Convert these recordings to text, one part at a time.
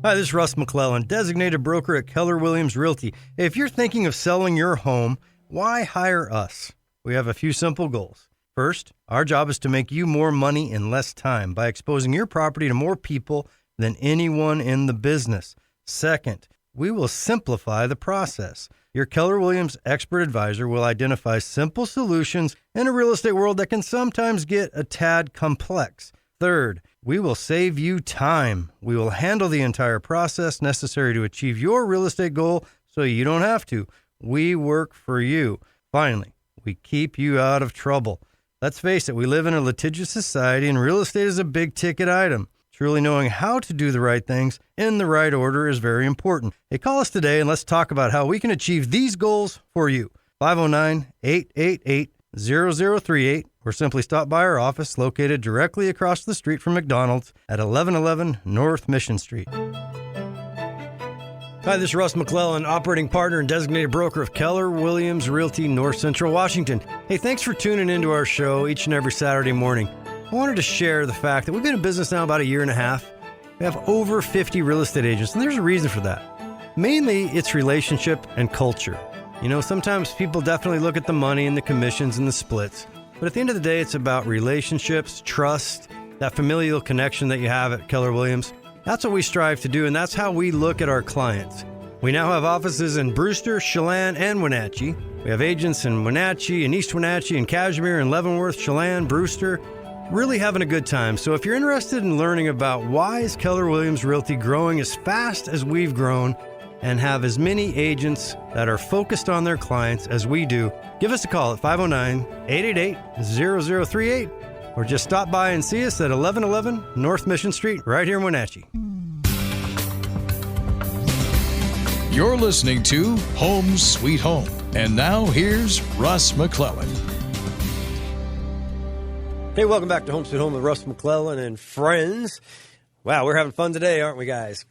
Hi, this is Russ McClellan, designated broker at Keller Williams Realty. If you're thinking of selling your home, why hire us? We have a few simple goals. First, our job is to make you more money in less time by exposing your property to more people than anyone in the business. Second, we will simplify the process. Your Keller Williams expert advisor will identify simple solutions in a real estate world that can sometimes get a tad complex. Third, we will save you time. We will handle the entire process necessary to achieve your real estate goal so you don't have to. We work for you. Finally, we keep you out of trouble. Let's face it, we live in a litigious society and real estate is a big ticket item. Truly knowing how to do the right things in the right order is very important. Hey, call us today and let's talk about how we can achieve these goals for you. 509-888-0038 or simply stop by our office located directly across the street from McDonald's at 1111 North Mission Street. Hi, this is Russ McClellan, operating partner and designated broker of Keller Williams Realty, North Central Washington. Hey, thanks for tuning into our show each and every Saturday morning. I wanted to share the fact that we've been in business now about a year and a half. We have over 50 real estate agents, and there's a reason for that. Mainly, it's relationship and culture. You know, sometimes people definitely look at the money and the commissions and the splits. But at the end of the day, it's about relationships, trust, that familial connection that you have at Keller Williams. That's what we strive to do, and that's how we look at our clients. We now have offices in Brewster, Chelan, and Wenatchee. We have agents in Wenatchee and East Wenatchee and Cashmere and Leavenworth, Chelan, Brewster. Really having a good time. So if you're interested in learning about why is Keller Williams Realty growing as fast as we've grown and have as many agents that are focused on their clients as we do, give us a call at 509-888-0038 or just stop by and see us at 1111 North Mission Street right here in Wenatchee. You're listening to Home Sweet Home. And now here's Russ McClellan. Hey, welcome back to Home Sweet Home with Russ McClellan and friends. Wow, we're having fun today, aren't we, guys?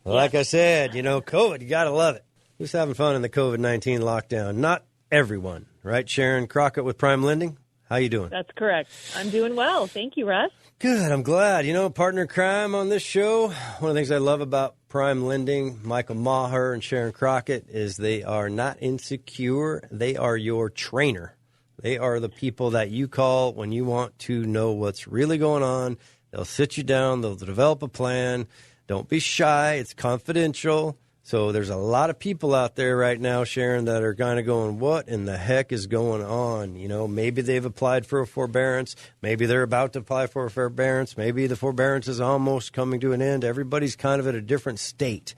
Like I said, you know, COVID, you got to love it. Who's having fun in the COVID-19 lockdown? Not everyone, right? Sharon Crockett with Prime Lending. How you doing? That's correct. I'm doing well. Thank you, Russ. Good. I'm glad. You know, partner in crime on this show, one of the things I love about Prime Lending, Michael Maher and Sharon Crockett, is they are not insecure. They are your trainer. They are the people that you call when you want to know what's really going on. They'll sit you down. They'll develop a plan. Don't be shy. It's confidential. So there's a lot of people out there right now, Sharon, that are kind of going, what in the heck is going on? You know, maybe they've applied for a forbearance. Maybe they're about to apply for a forbearance. Maybe the forbearance is almost coming to an end. Everybody's kind of at a different state.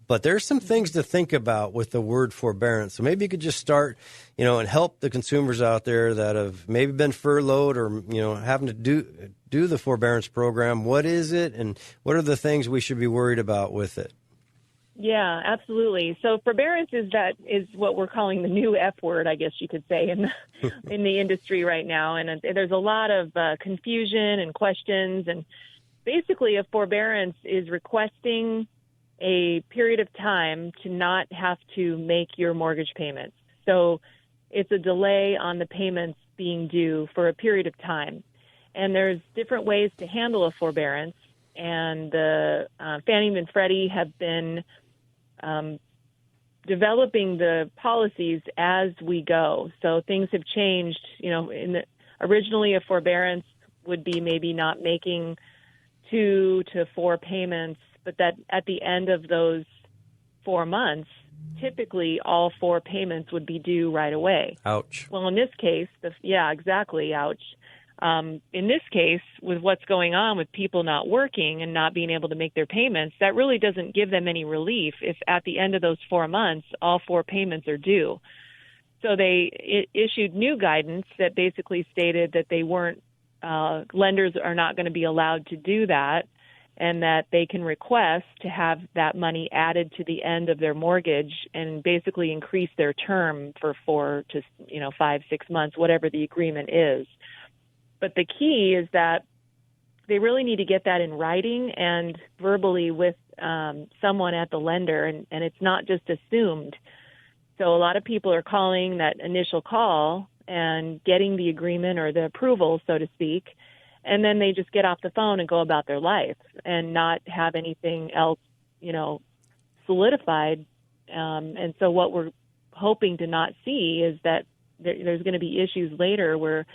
But there's some things to think about with the word forbearance. So maybe you could just start, you know, and help the consumers out there that have maybe been furloughed or, you know, having to do the forbearance program. What is it, and what are the things we should be worried about with it? Yeah, absolutely. So forbearance is what we're calling the new F word, I guess you could say, in the industry right now. And there's a lot of confusion and questions. And basically, a forbearance is requesting a period of time to not have to make your mortgage payments. So it's a delay on the payments being due for a period of time. And there's different ways to handle a forbearance. And Fannie and Freddie have been developing the policies as we go. So things have changed. You know, originally a forbearance would be maybe not making 2 to 4 payments, but that at the end of those 4 months, typically all 4 payments would be due right away. Ouch. Well, in this case, yeah, exactly. Ouch. In this case, with what's going on with people not working and not being able to make their payments, that really doesn't give them any relief if at the end of those 4 months, all 4 payments are due. So they issued new guidance that basically stated that they weren't, lenders are not going to be allowed to do that, and that they can request to have that money added to the end of their mortgage and basically increase their term for 4 to 5, 6 months, whatever the agreement is. But the key is that they really need to get that in writing and verbally with someone at the lender, and it's not just assumed. So a lot of people are calling that initial call and getting the agreement or the approval, so to speak, and then they just get off the phone and go about their life and not have anything else solidified. And so what we're hoping to not see is that there's going to be issues later where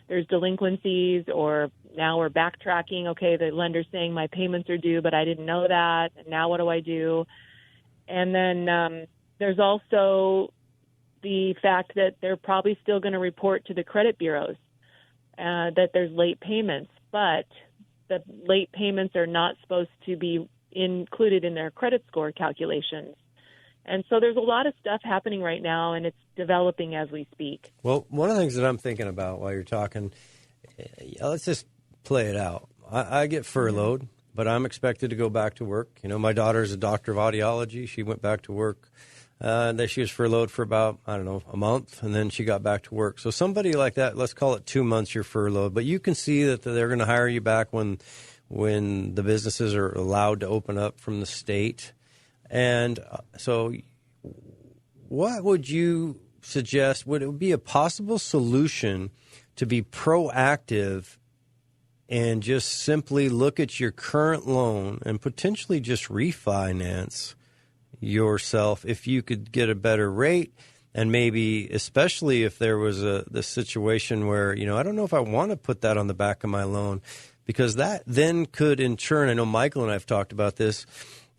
there's delinquencies, or now we're backtracking. Okay, the lender's saying my payments are due, but I didn't know that. And now what do I do? And then there's also the fact that they're probably still going to report to the credit bureaus that there's late payments, but the late payments are not supposed to be included in their credit score calculations. And so there's a lot of stuff happening right now, and it's developing as we speak. Well, one of the things that I'm thinking about while you're talking, let's just play it out. I get furloughed, but I'm expected to go back to work. My daughter's a doctor of audiology. She went back to work. That she was furloughed for about, a month, and then she got back to work. So somebody like that, let's call it 2 months, you're furloughed. But you can see that they're going to hire you back when the businesses are allowed to open up from the state. And so what would you suggest? Would it be a possible solution to be proactive and just simply look at your current loan and potentially just refinance yourself if you could get a better rate? And maybe especially if there was the situation where, I don't know if I want to put that on the back of my loan, because that then could in turn, I know Michael and I have talked about this,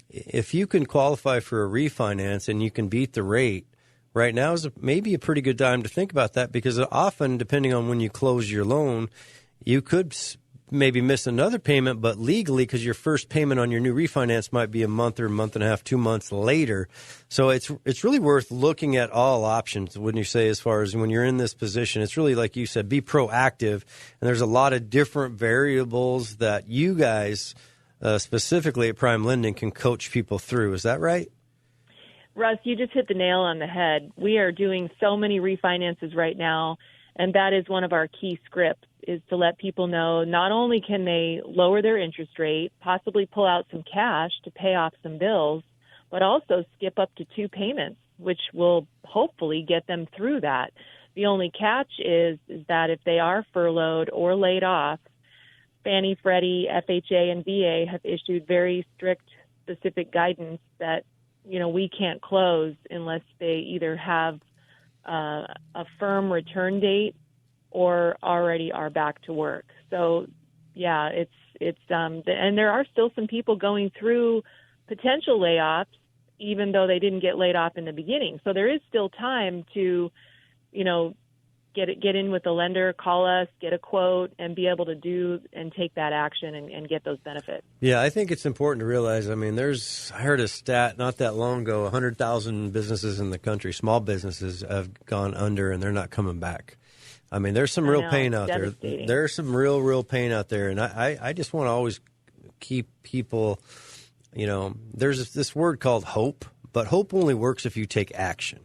if you can qualify for a refinance and you can beat the rate, right now is maybe a pretty good time to think about that, because often, depending on when you close your loan, you could maybe miss another payment, but legally, because your first payment on your new refinance might be a month or a month and a half, 2 months later. So it's really worth looking at all options, wouldn't you say, as far as when you're in this position? It's really, like you said, be proactive. And there's a lot of different variables that you guys, specifically at Prime Lending, can coach people through. Is that right? Russ, you just hit the nail on the head. We are doing so many refinances right now, and that is one of our key scripts, is to let people know not only can they lower their interest rate, possibly pull out some cash to pay off some bills, but also skip up to 2 payments, which will hopefully get them through that. The only catch is that if they are furloughed or laid off, Fannie, Freddie, FHA, and VA have issued very strict, specific guidance that, we can't close unless they either have a firm return date or already are back to work. So, yeah, it's and there are still some people going through potential layoffs, even though they didn't get laid off in the beginning. So there is still time to, get in with the lender, call us, get a quote, and be able to do and take that action and get those benefits. Yeah, I think it's important to realize, I heard a stat not that long ago, 100,000 businesses in the country, small businesses, have gone under and they're not coming back. There's some real pain out there. There's some real pain out there. And I just want to always keep people, there's this word called hope, but hope only works if you take action.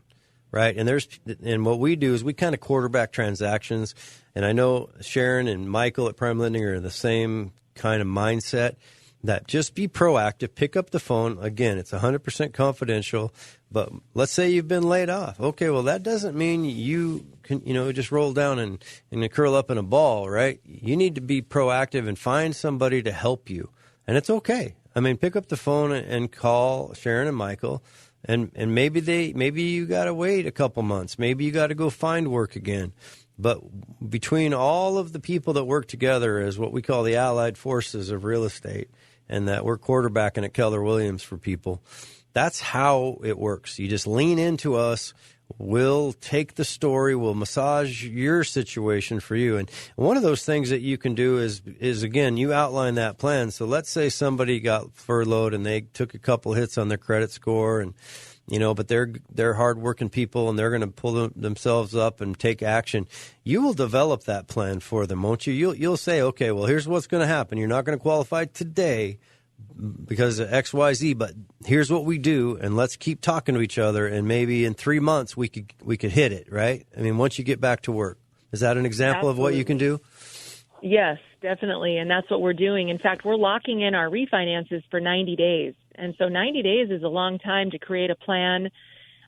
Right. And what we do is we kind of quarterback transactions. And I know Sharon and Michael at Prime Lending are in the same kind of mindset, that just be proactive, pick up the phone. Again, it's 100% confidential. But let's say you've been laid off. Okay, well, that doesn't mean you can, just roll down and curl up in a ball, right? You need to be proactive and find somebody to help you. And it's okay. Pick up the phone and call Sharon and Michael. And maybe you got to wait a couple months. Maybe you got to go find work again. But between all of the people that work together as what we call the allied forces of real estate, and that we're quarterbacking at Keller Williams for people, that's how it works. You just lean into us. We'll take the story. We'll massage your situation for you. And one of those things that you can do is again, you outline that plan. So let's say somebody got furloughed and they took a couple hits on their credit score, and but they're hardworking people and they're going to pull themselves up and take action. You will develop that plan for them, won't you? You'll say, okay, well, here's what's going to happen. You're not going to qualify today because of XYZ, but here's what we do, and let's keep talking to each other, and maybe in 3 months we could hit it, right? Once you get back to work. Is that an example Absolutely. Of what you can do? Yes, definitely, and that's what we're doing. In fact, we're locking in our refinances for 90 days, and so 90 days is a long time to create a plan,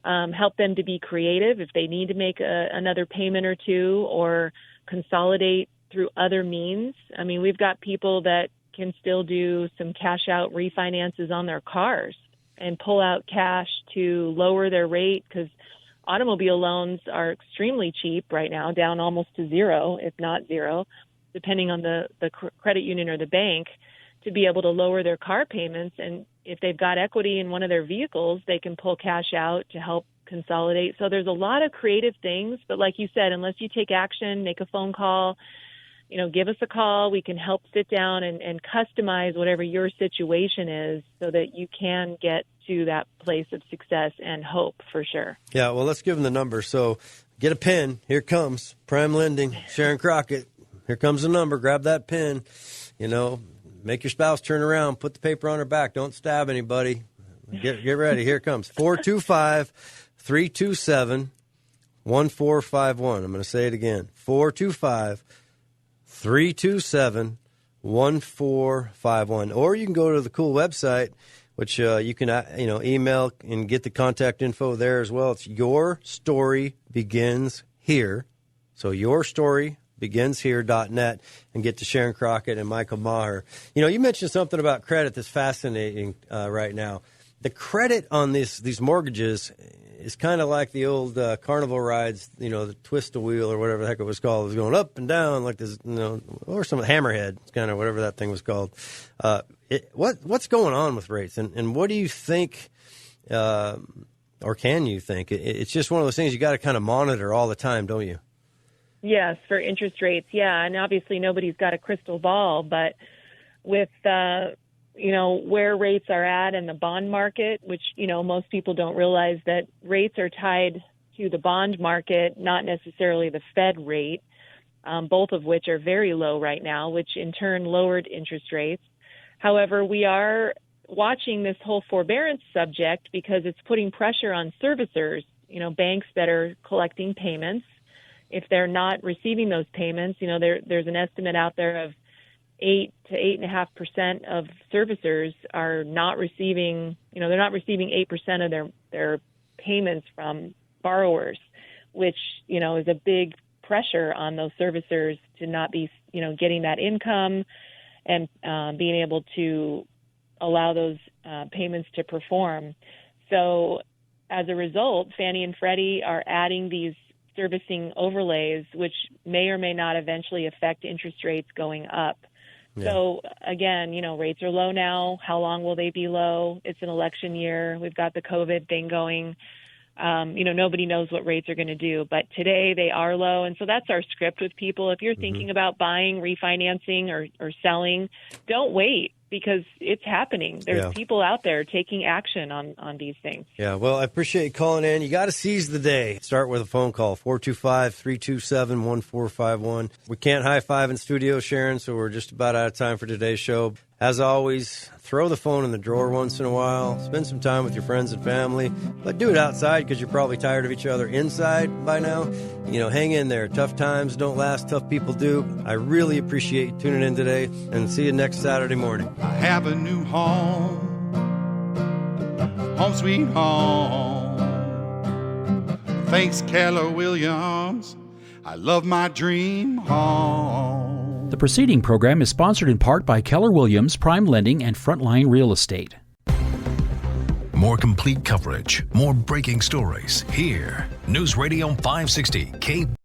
help them to be creative if they need to make another payment or two or consolidate through other means. We've got people that can still do some cash out refinances on their cars. and pull out cash to lower their rate, because automobile loans are extremely cheap right now, down almost to zero, if not zero, depending on the credit union or the bank, to be able to lower their car payments. And if they've got equity in one of their vehicles, they can pull cash out to help consolidate. So there's a lot of creative things. But like you said, unless you take action, make a phone call, give us a call. We can help sit down and customize whatever your situation is so that you can get to that place of success and hope, for sure. Yeah, well, let's give them the number. So get a pen. Here comes Prime Lending, Sharon Crockett. Here comes the number. Grab that pen. Make your spouse turn around. Put the paper on her back. Don't stab anybody. Get ready. Here it comes. 425-327-1451. I'm going to say it again. 425-327-1451. Or you can go to the cool website, which you can email and get the contact info there as well. It's Your Story Begins Here. So YourStoryBeginsHere.net, and get to Sharon Crockett and Michael Maher. You mentioned something about credit that's fascinating right now. The credit on these mortgages is kind of like the old carnival rides, the twist a wheel or whatever the heck it was called. It was going up and down like this, or some hammerhead, kind of whatever that thing was called. What's going on with rates, and what do you think, or can you think? It's just one of those things you got to kind of monitor all the time, don't you? Yes, for interest rates, yeah. And obviously nobody's got a crystal ball, but with, where rates are at in the bond market, which, most people don't realize that rates are tied to the bond market, not necessarily the Fed rate, both of which are very low right now, which in turn lowered interest rates. However, we are watching this whole forbearance subject because it's putting pressure on servicers, banks that are collecting payments. If they're not receiving those payments, there's an estimate out there of 8 to 8.5% of servicers are not receiving, they're not receiving 8% of their payments from borrowers, which, is a big pressure on those servicers to not be, getting that income and being able to allow those payments to perform. So as a result, Fannie and Freddie are adding these servicing overlays, which may or may not eventually affect interest rates going up. Yeah. So again, rates are low now. How long will they be low? It's an election year. We've got the COVID thing going. Nobody knows what rates are going to do, but today they are low. And so that's our script with people. If you're thinking about buying, refinancing, or selling, don't wait, because it's happening. There's people out there taking action on these things. Yeah, well, I appreciate you calling in. You got to seize the day. Start with a phone call, 425-327-1451. We can't high-five in studio, Sharon, so we're just about out of time for today's show. As always, throw the phone in the drawer once in a while. Spend some time with your friends and family. But do it outside, because you're probably tired of each other inside by now. Hang in there. Tough times don't last. Tough people do. I really appreciate you tuning in today, and see you next Saturday morning. I have a new home. Home sweet home. Thanks, Keller Williams. I love my dream home. The preceding program is sponsored in part by Keller Williams, Prime Lending, and Frontline Real Estate. More complete coverage, more breaking stories here. News Radio 560 KW.